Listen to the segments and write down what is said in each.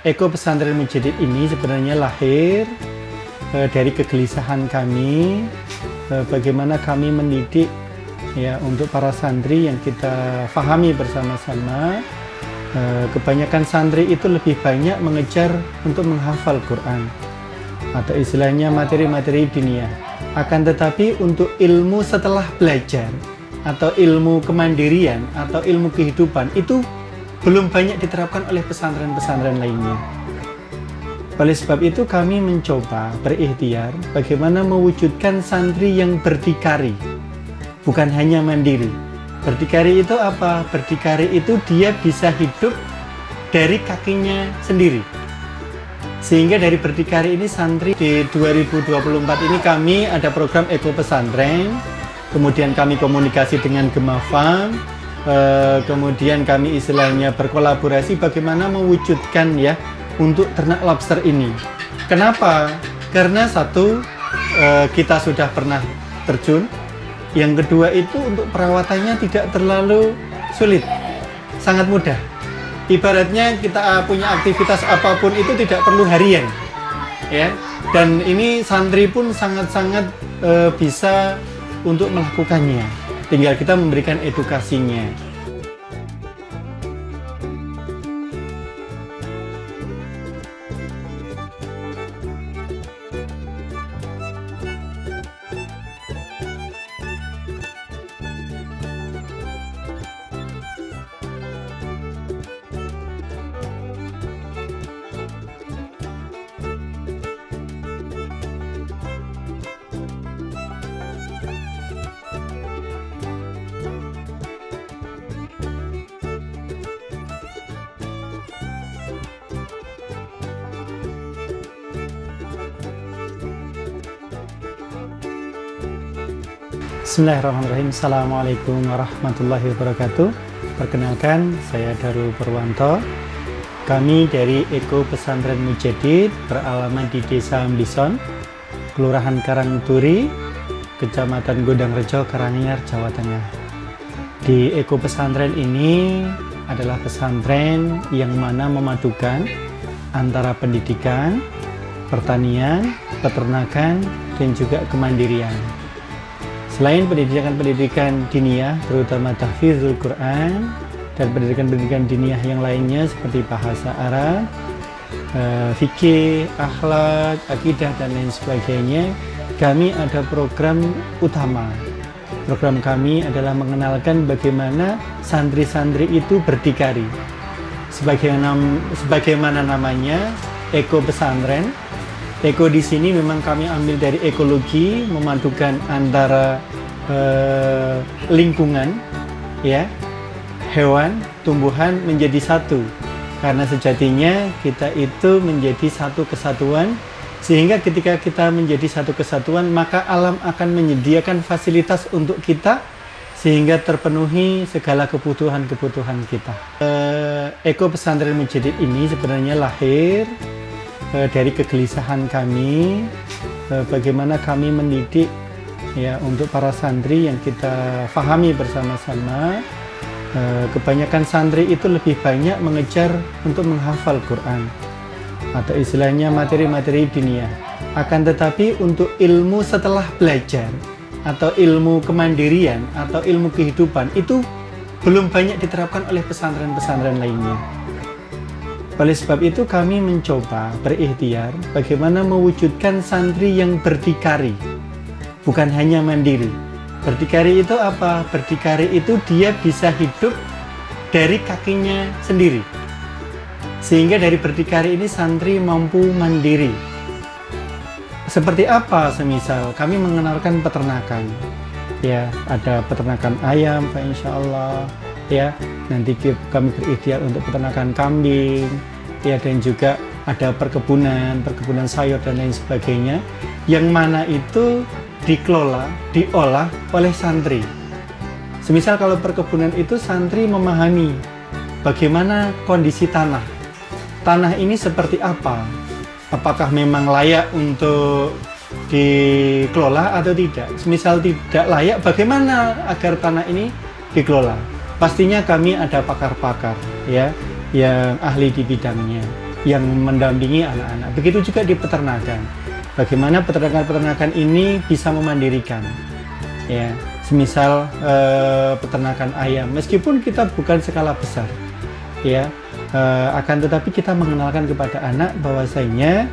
Eko Pesantren Mujadid ini sebenarnya lahir dari kegelisahan kami, bagaimana kami mendidik ya untuk para santri yang kita fahami bersama-sama. Kebanyakan santri itu lebih banyak mengejar untuk menghafal Quran atau istilahnya materi-materi dunia. Akan tetapi untuk ilmu setelah belajar atau ilmu kemandirian atau ilmu kehidupan itu belum banyak diterapkan oleh pesantren-pesantren lainnya. Oleh sebab itu kami mencoba berikhtiar bagaimana mewujudkan santri yang berdikari, bukan hanya mandiri. Berdikari itu apa? Berdikari itu dia bisa hidup dari kakinya sendiri. Sehingga dari berdikari ini santri di 2024 ini kami ada program Eko Pesantren, kemudian kami komunikasi dengan Gemafam, kemudian kami istilahnya berkolaborasi bagaimana mewujudkan ya untuk ternak lobster ini. Kenapa? Karena satu, kita sudah pernah terjun. Yang kedua itu untuk perawatannya tidak terlalu sulit, sangat mudah. Ibaratnya kita punya aktivitas apapun itu tidak perlu harian, ya. Dan ini santri pun sangat-sangat bisa untuk melakukannya. Tinggal kita memberikan edukasinya. Bismillahirrahmanirrahim. Assalamualaikum warahmatullahi wabarakatuh. Perkenalkan, saya Darul Purwanto. Kami dari Eko Pesantren Mujadid beralaman di Desa Ambison, Kelurahan Karangturi, Kecamatan Godangrejo, Karanganyar, Jawa Tengah. Di Eko Pesantren ini adalah pesantren yang mana memadukan antara pendidikan, pertanian, peternakan, dan juga kemandirian. Selain pendidikan-pendidikan diniyah, terutama tahfizul Quran dan pendidikan-pendidikan diniyah yang lainnya seperti bahasa Arab, fikih, akhlak, akidah, dan lain sebagainya, kami ada program utama. Program kami adalah mengenalkan bagaimana santri-santri itu berdikari. Sebagaimana namanya, Eko Pesantren. Eko di sini memang kami ambil dari ekologi, memadukan antara lingkungan, ya, hewan, tumbuhan menjadi satu. Karena sejatinya kita itu menjadi satu kesatuan, sehingga ketika kita menjadi satu kesatuan, maka alam akan menyediakan fasilitas untuk kita, sehingga terpenuhi segala kebutuhan-kebutuhan kita. Eko Pesantren Mujadid ini sebenarnya lahir dari kegelisahan kami, bagaimana kami mendidik ya untuk para santri yang kita fahami bersama-sama. Kebanyakan santri itu lebih banyak mengejar untuk menghafal Quran atau istilahnya materi-materi dunia. Akan tetapi untuk ilmu setelah belajar atau ilmu kemandirian atau ilmu kehidupan itu belum banyak diterapkan oleh pesantren-pesantren lainnya. Oleh sebab itu kami mencoba berikhtiar bagaimana mewujudkan santri yang berdikari, bukan hanya mandiri. Berdikari itu apa? Berdikari itu dia bisa hidup dari kakinya sendiri. Sehingga dari berdikari ini santri mampu mandiri. Seperti apa? Semisal kami mengenalkan peternakan. Ya, ada peternakan ayam, Pak, insya Allah. Ya, nanti kami berikhtiar untuk peternakan kambing, ya, dan juga ada perkebunan sayur dan lain sebagainya, yang mana itu dikelola, diolah oleh santri. Semisal kalau perkebunan itu santri memahami bagaimana kondisi tanah. Tanah ini seperti apa? Apakah memang layak untuk dikelola atau tidak? Semisal tidak layak, bagaimana agar tanah ini dikelola? Pastinya kami ada pakar-pakar ya yang ahli di bidangnya. yang mendampingi anak-anak. Begitu juga di peternakan. Bagaimana peternakan ini bisa memandirikan, ya. Semisal peternakan ayam, meskipun kita bukan skala besar, ya, akan tetapi kita mengenalkan kepada anak bahwasanya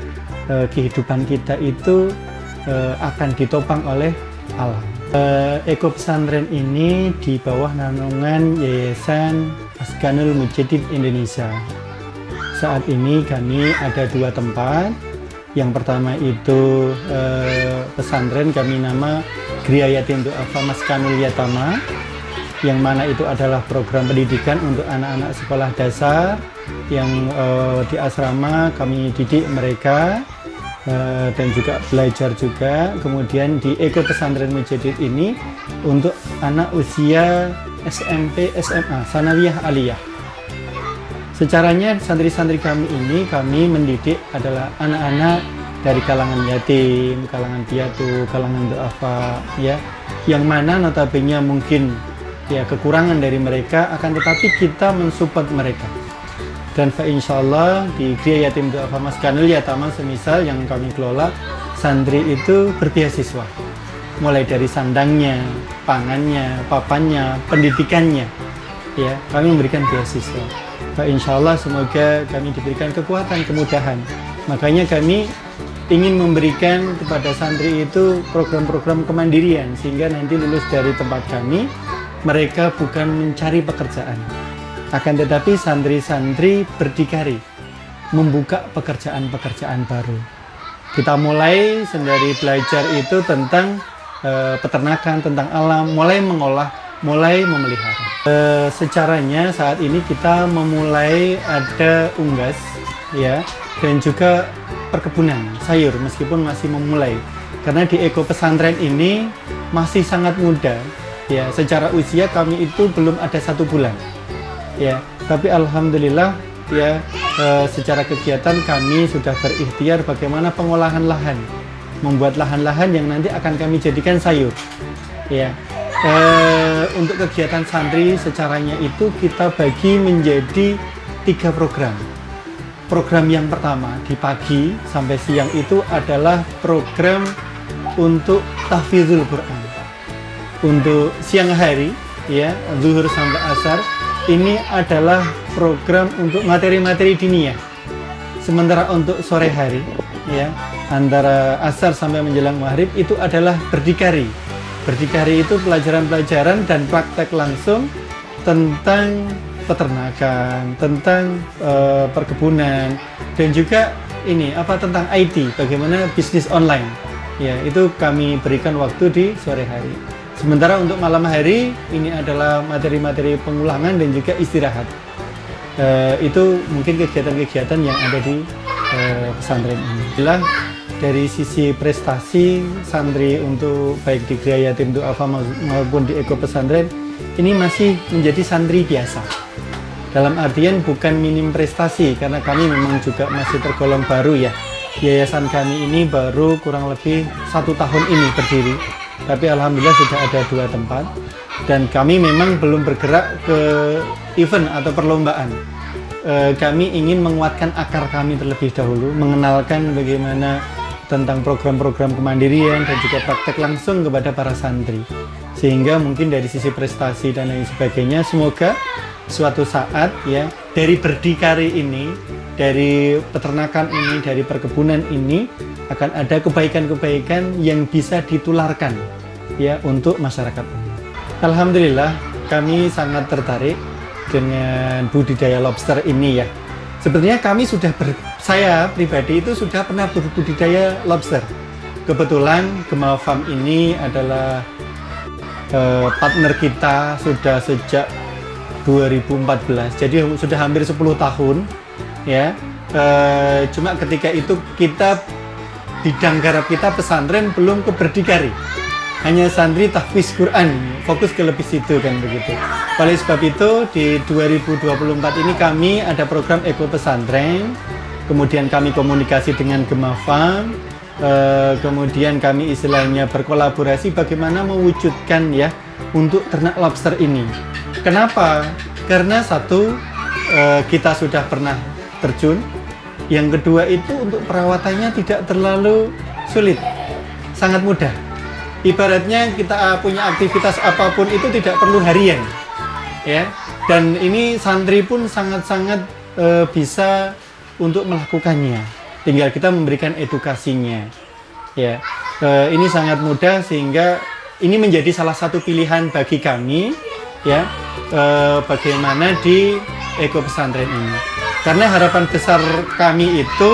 kehidupan kita itu akan ditopang oleh alam. Eko Pesantren ini di bawah naungan Yayasan Maskanul Mujadid Indonesia. Saat ini kami ada 2 tempat. Yang pertama itu pesantren kami nama Gria Yatim Du'afa Maskanul Yatama, yang mana itu adalah program pendidikan untuk anak-anak sekolah dasar yang di asrama kami didik mereka dan juga belajar juga. Kemudian di Eko Pesantren Mujadid ini untuk anak usia SMP, SMA, Sanawiyah Aliyah. Secaranya santri-santri kami ini kami mendidik adalah anak-anak dari kalangan yatim, kalangan piatu, kalangan du'afa, ya, yang mana notabene mungkin ya kekurangan dari mereka, akan tetapi kita mensupport mereka. Dan insyaallah di Gria Yatim Du'afa Maskanul Yatama semisal yang kami kelola, santri itu berbeasiswa, mulai dari sandangnya, pangannya, papannya, pendidikannya, ya, kami memberikan beasiswa. Insyaallah semoga kami diberikan kekuatan, kemudahan. Makanya kami ingin memberikan kepada santri itu program-program kemandirian, sehingga nanti lulus dari tempat kami, mereka bukan mencari pekerjaan, akan tetapi santri-santri berdikari membuka pekerjaan-pekerjaan baru. Kita mulai sembari belajar itu tentang peternakan, tentang alam, mulai mengolah, mulai memelihara. Secaranya saat ini kita memulai ada unggas, ya, dan juga perkebunan sayur meskipun masih memulai. Karena di Eko Pesantren ini masih sangat muda, ya, secara usia kami itu belum ada 1 bulan, ya. Tapi alhamdulillah, ya, secara kegiatan kami sudah berikhtiar bagaimana pengolahan lahan, membuat lahan-lahan yang nanti akan kami jadikan sayur, ya. Untuk kegiatan santri secaranya itu kita bagi menjadi 3 program. Program yang pertama di pagi sampai siang itu adalah program untuk tahfidzul Quran. Untuk siang hari, ya, zuhur sampai asar, ini adalah program untuk materi-materi diniyah. Sementara untuk sore hari, ya, antara asar sampai menjelang maghrib itu adalah berdikari. Berdikari itu pelajaran-pelajaran dan praktek langsung tentang peternakan, tentang perkebunan, dan juga ini tentang IT, bagaimana bisnis online. Ya, itu kami berikan waktu di sore hari. Sementara untuk malam hari ini adalah materi-materi pengulangan dan juga istirahat. Itu mungkin kegiatan-kegiatan yang ada di pesantren ini. Dari sisi prestasi santri untuk baik di Gria Yatim Du'afa maupun di Eko Pesantren ini masih menjadi santri biasa. Dalam artian bukan minim prestasi, karena kami memang juga masih tergolong baru, ya. Yayasan kami ini baru kurang lebih 1 tahun ini berdiri, tapi alhamdulillah sudah ada 2 tempat, dan kami memang belum bergerak ke event atau perlombaan. Kami ingin menguatkan akar kami terlebih dahulu, mengenalkan bagaimana tentang program-program kemandirian dan juga praktek langsung kepada para santri, sehingga mungkin dari sisi prestasi dan lain sebagainya, semoga suatu saat, ya, dari berdikari ini, dari peternakan ini, dari perkebunan ini akan ada kebaikan-kebaikan yang bisa ditularkan, ya, untuk masyarakat umum. Alhamdulillah kami sangat tertarik dengan budidaya lobster ini, ya. Sebenarnya kami saya pribadi itu sudah pernah berbudidaya lobster. Kebetulan Gema Farm ini adalah partner kita sudah sejak 2014, jadi sudah hampir 10 tahun, ya. Cuma ketika itu kita bidang garap kita pesantren belum ke berdikari, hanya santri tahfiz Quran, fokus ke lebih situ, kan begitu. Oleh sebab itu di 2024 ini kami ada program Eko Pesantren, kemudian kami komunikasi dengan Gema Farm, kemudian kami istilahnya berkolaborasi bagaimana mewujudkan, ya, untuk ternak lobster ini. Kenapa? Karena satu, kita sudah pernah terjun, Yang kedua itu untuk perawatannya tidak terlalu sulit, sangat mudah. Ibaratnya kita punya aktivitas apapun itu tidak perlu harian, ya. Dan ini santri pun sangat-sangat bisa untuk melakukannya. Tinggal kita memberikan edukasinya, ya. Ini sangat mudah sehingga ini menjadi salah satu pilihan bagi kami, ya. Bagaimana di Eko Pesantren ini. Karena harapan besar kami itu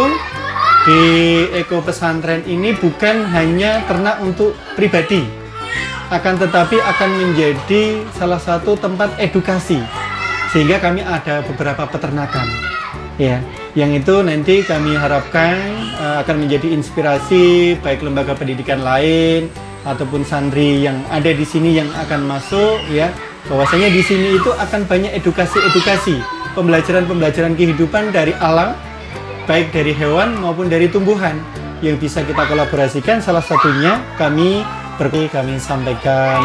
di Eko Pesantren ini bukan hanya ternak untuk pribadi, akan tetapi akan menjadi salah satu tempat edukasi, sehingga kami ada beberapa peternakan, ya, yang itu nanti kami harapkan akan menjadi inspirasi baik lembaga pendidikan lain ataupun santri yang ada di sini yang akan masuk, ya, bahwasanya di sini itu akan banyak edukasi, pembelajaran kehidupan dari alam, baik dari hewan maupun dari tumbuhan yang bisa kita kolaborasikan. Salah satunya kami sampaikan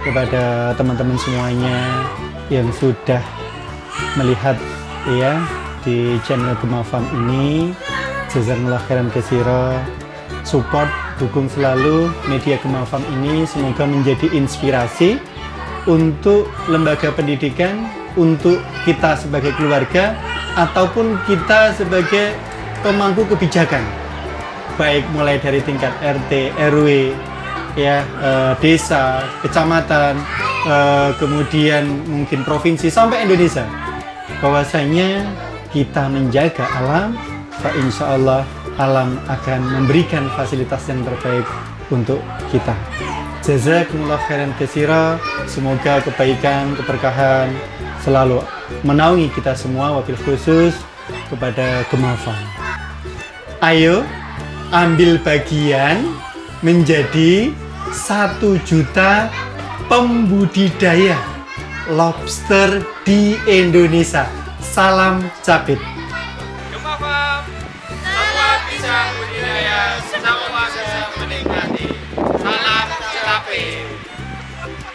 kepada teman-teman semuanya yang sudah melihat, ya, di channel Gema Farm ini. Jazakallah khairan katsira, support, dukung selalu media Gema Farm ini, semoga menjadi inspirasi untuk lembaga pendidikan, untuk kita sebagai keluarga ataupun kita sebagai pemangku kebijakan, baik mulai dari tingkat RT, RW, ya, desa, kecamatan, kemudian mungkin provinsi sampai Indonesia, bahwasanya kita menjaga alam, insya Allah alam akan memberikan fasilitas yang terbaik untuk kita. Jazakumullah khairan katsira, semoga kebaikan, keberkahan selalu menaungi kita semua, wabil khusus kepada Gema Farm. Ayo ambil bagian menjadi 1 juta pembudidaya lobster di Indonesia. Salam Capit.